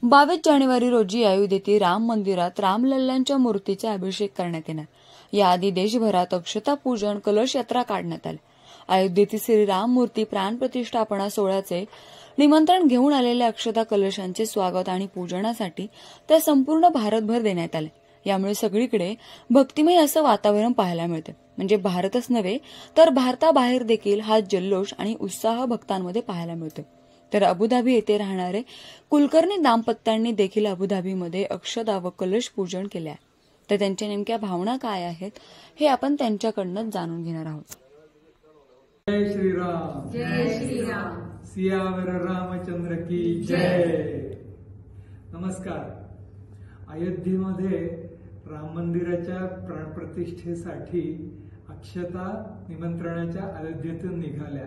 22 जानेवारी रोजी अयोध्येतील राम मंदिरात रामलल्लांच्या मूर्तीचा अभिषेक करण्यात येणार। याआधी देशभरात अक्षता पूजन, कलश यात्रा काढण्यात आली। अयोध्येतील श्रीराम मूर्ती प्राणप्रतिष्ठापना सोहळ्याचे निमंत्रण घेऊन आलेल्या अक्षता कलशांचे स्वागत आणि पूजनासाठी त्या संपूर्ण भारतभर देण्यात आले। यामुळे सगळीकडे भक्तिमय असं वातावरण पाहायला मिळते। म्हणजे भारतच नव्हे तर भारताबाहेर देखील हा जल्लोष आणि उत्साह भक्तांमध्ये पाहायला मिळतो। तर अबुधाबी येथे राहणारे कुलकर्णी दाम्पत्यांनी देखील अबुधाबीमध्ये अक्षता व कलश पूजन केले आहे। तर त्यांच्या नेमक्या भावना काय आहेत हे आपण त्यांच्याकडून जाणून घेणार आहोत। जय श्रीराम, जय श्रीराम, सियावर रामचंद्र की जय। नमस्कार। अयोध्येमध्ये राम मंदिराच्या प्राणप्रतिष्ठेसाठी अक्षता निमंत्रणाच्या अयोध्येतून निघाल्या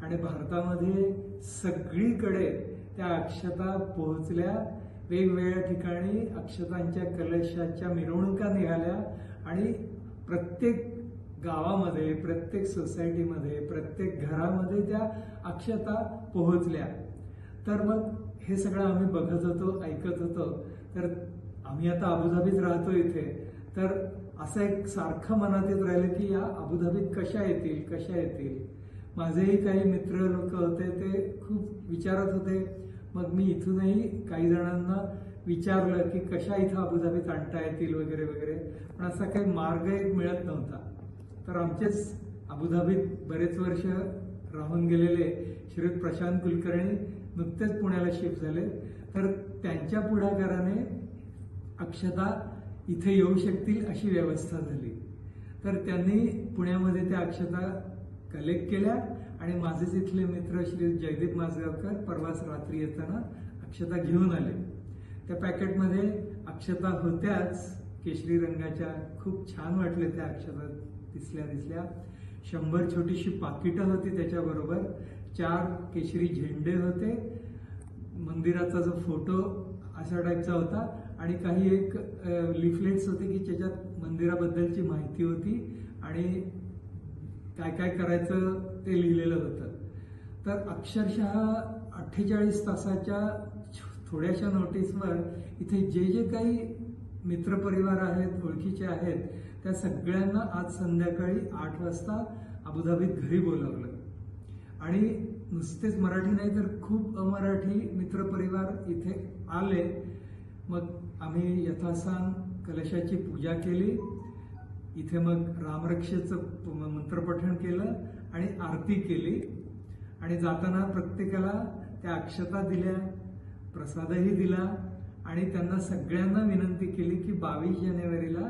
आणि भारतामध्ये सगळीकडे त्या अक्षता पोहोचल्या। वेगवेगळ्या ठिकाणी अक्षतांच्या कलशाच्या मिरवणुका निघाल्या आणि प्रत्येक गावामध्ये, प्रत्येक सोसायटीमध्ये, प्रत्येक घरामध्ये त्या अक्षता पोहोचल्या। तर मग हे सगळं आम्ही बघत होतो, ऐकत होतो। तर आम्ही आता अबुधाबीत राहतो इथे, तर असं एक सारखं मनात येत राहिलं की या अबुधाबीत कशा येतील। माझेही काही मित्र लोक होते, ते खूप विचारत होते। मग मी इथूनही काही जणांना विचारलं की कशा इथं अबुधाबीत आणता येतील वगैरे वगैरे, पण असा काही मार्ग एक मिळत नव्हता। तर आमचेच अबुधाबीत बरेच वर्ष राहून गेलेले श्रीयुत प्रशांत कुलकर्णी नुकतेच पुण्याला शिफ्ट झाले। तर त्यांच्या पुढाकाराने अक्षता इथे येऊ शकतील अशी व्यवस्था झाली। तर त्यांनी पुण्यामध्ये त्या अक्षता कलेक्ट केल्या आणि माझेच इथले मित्र श्री जयदीप माजगावकर परवाच रात्री येताना अक्षता घेऊन आले। त्या पॅकेटमध्ये अक्षता होत्याच केशरी रंगाच्या, खूप छान वाटले त्या अक्षता दिसल्या। 100 छोटीशी पाकिटं होती, त्याच्याबरोबर 4 केशरी झेंडे होते, मंदिराचा जो फोटो अशा टाईपचा होता आणि काही एक लिफलेट्स होते की ज्याच्यात मंदिराबद्दलची माहिती होती आणि काय काय करायचं ते लिहिलेलं होतं। तर अक्षरशः 48 तासाच्या थोड्याशा नोटीसवर इथे जे काही मित्रपरिवार आहेत, ओळखीचे आहेत, त्या सगळ्यांना आज संध्याकाळी 8 वाजता अबुधाबीत घरी बोलावलं। आणि नुसतेच मराठी नाही तर खूप अमराठी मित्रपरिवार इथे आले। मग आम्ही यथासांग कलशाची पूजा केली, इथे मग रामरक्षेचं मंत्रपठण केलं आणि आरती केली आणि जाताना प्रत्येकाला त्या अक्षता दिल्या, प्रसादही दिला आणि त्यांना सगळ्यांना विनंती केली की 22 जानेवारीला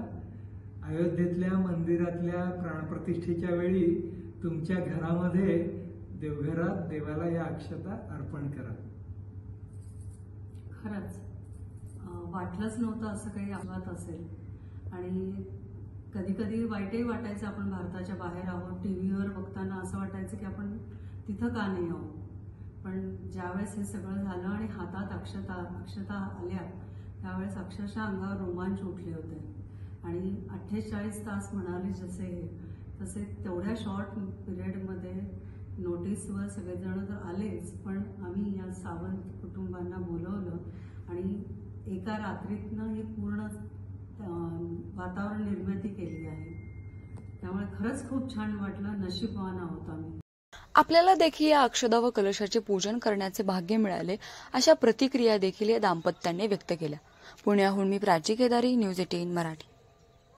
अयोध्येतल्या मंदिरातल्या प्राणप्रतिष्ठेच्या वेळी तुमच्या घरामध्ये देवघरात देवाला या अक्षता अर्पण करा। खरंच वाटलंच नव्हतं असं काही अपघात असेल आणि कधी कधी वाईटही वाटायचं। आपण भारताच्या बाहेर आहोत, टीव्हीवर बघताना असं वाटायचं की आपण तिथं का नाही आहोत। पण ज्यावेळेस हे सगळं झालं आणि हातात अक्षता आल्या, त्यावेळेस अक्षरशः अंगावर रोमांच उठले होते। आणि 48 तास म्हणाले तसे तेवढ्या शॉर्ट पिरियडमध्ये नोटीसवर सगळेजण तर आलेच, पण आम्ही या सावंत कुटुंबांना बोलवलं आणि एका रात्रीतनं ही पूर्ण वातावरण निर्मिती केली आहे। त्यामुळे खरंच खूप छान वाटलं, नशीबवान आहोत आम्ही। आपल्याला देखील या अक्षता व कलशाचे पूजन करण्याचे भाग्य मिळाले, अशा प्रतिक्रिया देखील या दाम्पत्यांनी व्यक्त केल्या। पुण्याहून मी प्राची केदारी, न्यूज 18 मराठी।